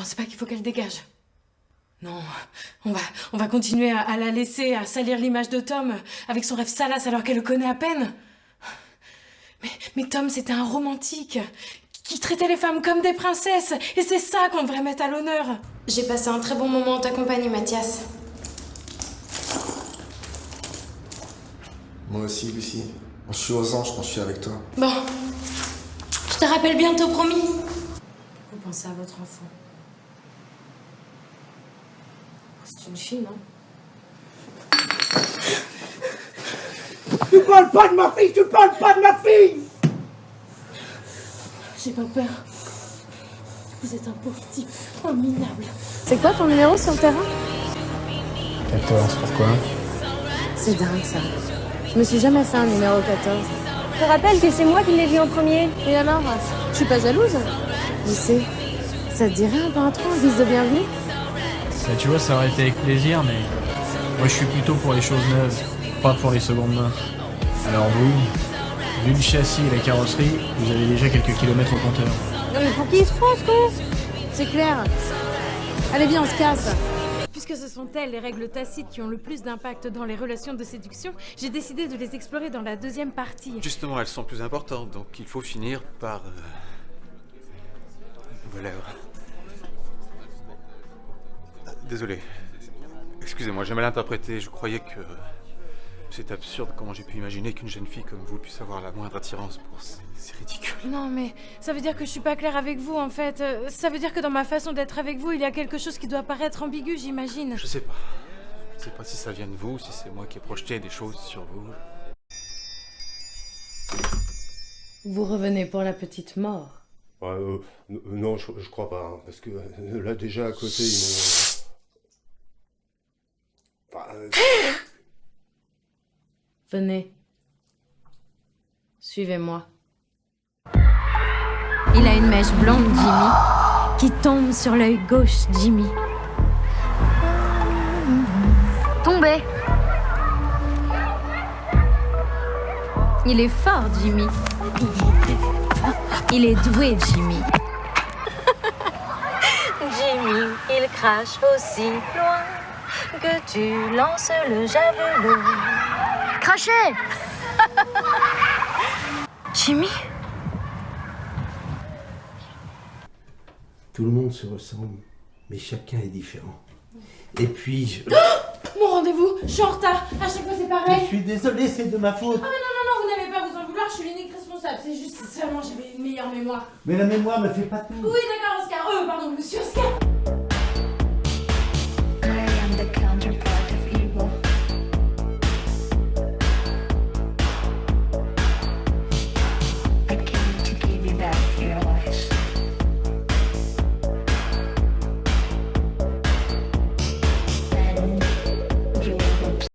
pensez pas qu'il faut qu'elle dégage? Non, on va continuer à la laisser, à salir l'image de Tom avec son rêve salace alors qu'elle le connaît à peine. Mais Tom, c'était un romantique qui traitait les femmes comme des princesses. Et c'est ça qu'on devrait mettre à l'honneur. J'ai passé un très bon moment en ta compagnie, Mathias. Moi aussi, Lucie. Je suis aux anges quand je suis avec toi. Bon, je te rappelle bientôt, promis. Vous pensez à votre enfant. C'est une fille, non? Tu parles pas de ma fille, tu parles pas de ma fille! J'ai pas peur. Vous êtes un pauvre type, un minable. C'est quoi ton numéro sur le terrain? 14, pourquoi? C'est dingue ça. Je me suis jamais fait un numéro 14. Je te rappelle que c'est moi qui l'ai vu en premier. Et alors? Je suis pas jalouse? Je sais. Ça te dirait un peintre, un vice de bienvenue? Bah, tu vois, ça aurait été avec plaisir, mais moi je suis plutôt pour les choses neuves, pas pour les secondes mains. Alors vous, vu le châssis et la carrosserie, vous avez déjà quelques kilomètres au compteur. Non mais pour qui il se prend ce con? C'est clair. Allez viens, on se casse. Puisque ce sont elles les règles tacites qui ont le plus d'impact dans les relations de séduction, j'ai décidé de les explorer dans la deuxième partie. Justement, elles sont plus importantes, donc il faut finir par... Voilà. Désolé. Excusez-moi, j'ai mal interprété. Je croyais que... C'est absurde comment j'ai pu imaginer qu'une jeune fille comme vous puisse avoir la moindre attirance pour... C'est ridicule. Non mais ça veut dire que je suis pas claire avec vous en fait. Ça veut dire que dans ma façon d'être avec vous, il y a quelque chose qui doit paraître ambigu, j'imagine. Je sais pas. Je sais pas si ça vient de vous ou si c'est moi qui ai projeté des choses sur vous. Vous revenez pour la petite mort. Non, je crois pas, hein, parce que là déjà à côté ils m'ont... Enfin, Venez. Suivez-moi. Il a une mèche blonde, Jimmy, qui tombe sur l'œil gauche, Jimmy. Tombé. Il est fort, Jimmy. Il est doué, Jimmy. Jimmy, il crache aussi loin que tu lances le javelot. Crachez! Jimmy? tout le monde se ressemble, mais chacun est différent. Et puis je... Mon rendez-vous, je suis en retard. À chaque fois c'est pareil. Je suis désolé, c'est de ma faute. Ah mais non, vous n'avez pas à vous en vouloir, je suis l'unique responsable. C'est juste seulement j'avais une meilleure mémoire. Mais la mémoire me fait pas tout. Oui d'accord Oscar, pardon monsieur Oscar.